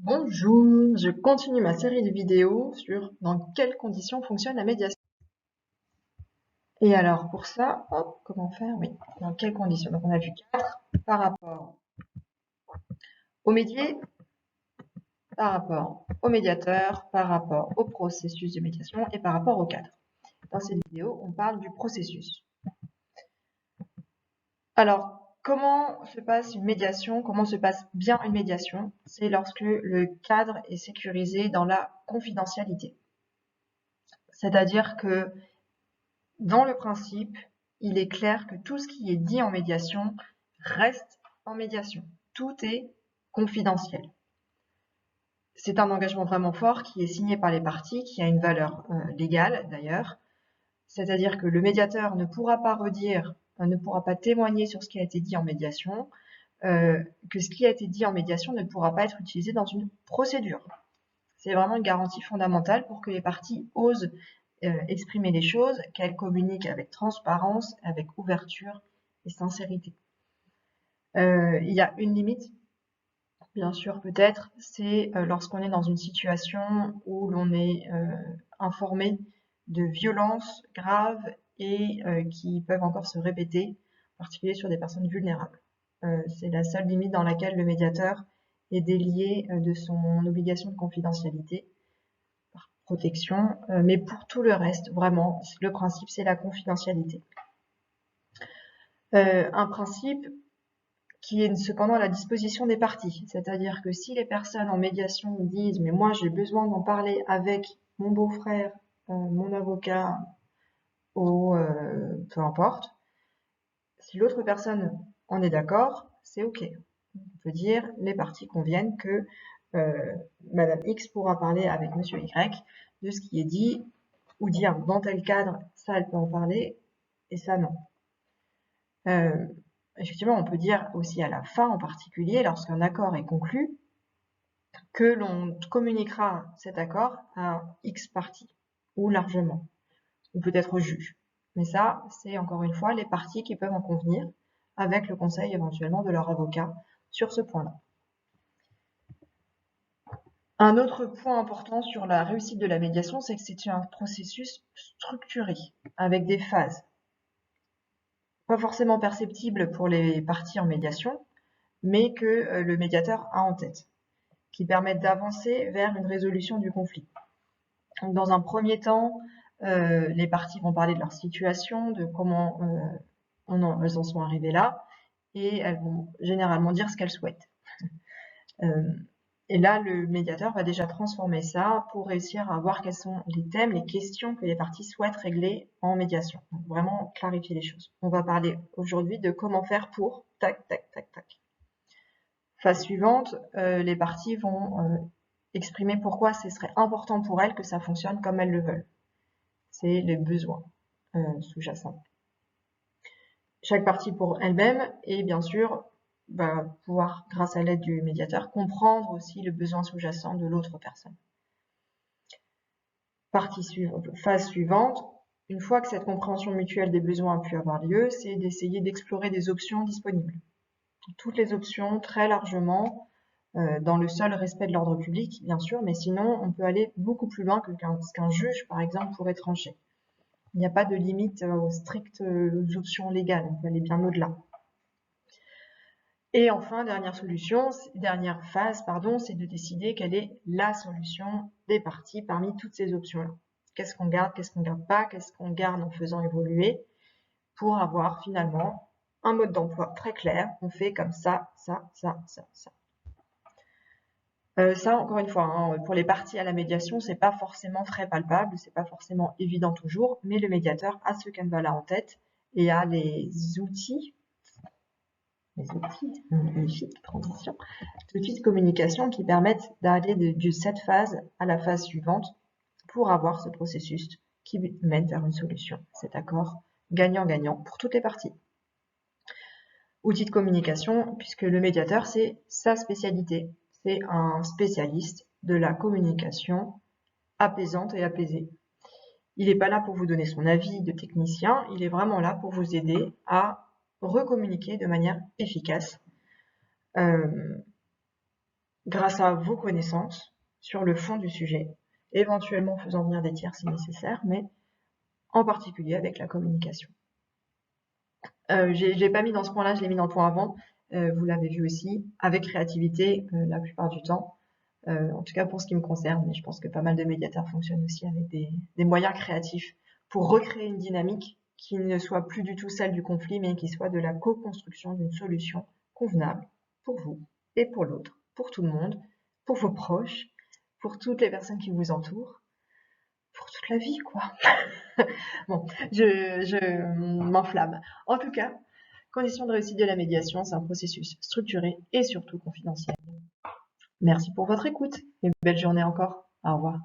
Bonjour, je continue ma série de vidéos sur dans quelles conditions fonctionne la médiation. Et alors pour ça, hop, comment faire? Oui, dans quelles conditions? Donc on a vu 4 par rapport au médié, par rapport au médiateur, par rapport au processus de médiation et par rapport au cadre. Dans cette vidéo, on parle du processus. Alors, comment se passe une médiation? Comment se passe bien une médiation? C'est lorsque le cadre est sécurisé dans la confidentialité. C'est-à-dire que dans le principe, il est clair que tout ce qui est dit en médiation reste en médiation. Tout est confidentiel. C'est un engagement vraiment fort qui est signé par les parties, qui a une valeur légale d'ailleurs. C'est-à-dire que le médiateur ne pourra pas redire, ne pourra pas témoigner sur ce qui a été dit en médiation, que ce qui a été dit en médiation ne pourra pas être utilisé dans une procédure. C'est vraiment une garantie fondamentale pour que les parties osent exprimer les choses, qu'elles communiquent avec transparence, avec ouverture et sincérité. Il y a une limite, bien sûr peut-être, c'est lorsqu'on est dans une situation où l'on est informé de violences graves et qui peuvent encore se répéter, en particulier sur des personnes vulnérables. C'est la seule limite dans laquelle le médiateur est délié de son obligation de confidentialité par protection, mais pour tout le reste, vraiment, le principe, c'est la confidentialité. Un principe qui est cependant à la disposition des parties, c'est-à-dire que si les personnes en médiation disent « mais moi j'ai besoin d'en parler avec mon beau-frère, mon avocat ou peu importe », si l'autre personne en est d'accord, c'est OK. On peut dire les parties conviennent que Madame X pourra parler avec Monsieur Y de ce qui est dit, ou dire dans tel cadre, ça elle peut en parler, et ça non. Effectivement, on peut dire aussi à la fin en particulier, lorsqu'un accord est conclu, que l'on communiquera cet accord à X parties, ou largement, ou peut-être au juge. Mais ça, c'est encore une fois les parties qui peuvent en convenir, avec le conseil éventuellement de leur avocat sur ce point-là. Un autre point important sur la réussite de la médiation, c'est que c'est un processus structuré, avec des phases. Pas forcément perceptibles pour les parties en médiation, mais que le médiateur a en tête, qui permettent d'avancer vers une résolution du conflit. Donc, dans un premier temps, les parties vont parler de leur situation, de comment elles en sont arrivées là, et elles vont généralement dire ce qu'elles souhaitent. Et là, le médiateur va déjà transformer ça pour réussir à voir quels sont les thèmes, les questions que les parties souhaitent régler en médiation. Donc vraiment clarifier les choses. On va parler aujourd'hui de comment faire pour tac, tac, tac, tac. Phase suivante, les parties vont exprimer pourquoi ce serait important pour elles que ça fonctionne comme elles le veulent. C'est les besoins sous-jacents. Chaque partie pour elle-même et bien sûr va pouvoir, grâce à l'aide du médiateur, comprendre aussi le besoin sous-jacent de l'autre personne. Phase suivante, une fois que cette compréhension mutuelle des besoins a pu avoir lieu, c'est d'essayer d'explorer des options disponibles. Toutes les options très largement, dans le seul respect de l'ordre public, bien sûr, mais sinon, on peut aller beaucoup plus loin que ce qu'un juge, par exemple, pourrait trancher. Il n'y a pas de limite aux strictes options légales, on peut aller bien au-delà. Et enfin, dernière phase, c'est de décider quelle est la solution des parties parmi toutes ces options-là. Qu'est-ce qu'on garde pas, qu'est-ce qu'on garde en faisant évoluer pour avoir finalement un mode d'emploi très clair. On fait comme ça, ça, ça, ça, ça. Ça, encore une fois, hein, pour les parties à la médiation, c'est pas forcément très palpable, c'est pas forcément évident toujours, mais le médiateur a ce canevas-là en tête et a les outils de communication qui permettent d'aller de cette phase à la phase suivante pour avoir ce processus qui mène vers une solution, cet accord gagnant-gagnant pour toutes les parties. Outils de communication, puisque le médiateur, c'est sa spécialité. C'est un spécialiste de la communication apaisante et apaisée. Il n'est pas là pour vous donner son avis de technicien, il est vraiment là pour vous aider à recommuniquer de manière efficace grâce à vos connaissances sur le fond du sujet, éventuellement faisant venir des tiers si nécessaire, mais en particulier avec la communication. J'ai pas mis dans ce point-là, je l'ai mis dans le point avant. Vous l'avez vu aussi, avec créativité la plupart du temps. En tout cas pour ce qui me concerne, mais je pense que pas mal de médiateurs fonctionnent aussi avec des moyens créatifs pour recréer une dynamique qui ne soit plus du tout celle du conflit, mais qui soit de la co-construction d'une solution convenable pour vous et pour l'autre, pour tout le monde, pour vos proches, pour toutes les personnes qui vous entourent, pour toute la vie, quoi. Bon, je m'enflamme. En tout cas, condition de réussite de la médiation, c'est un processus structuré et surtout confidentiel. Merci pour votre écoute et belle journée encore. Au revoir.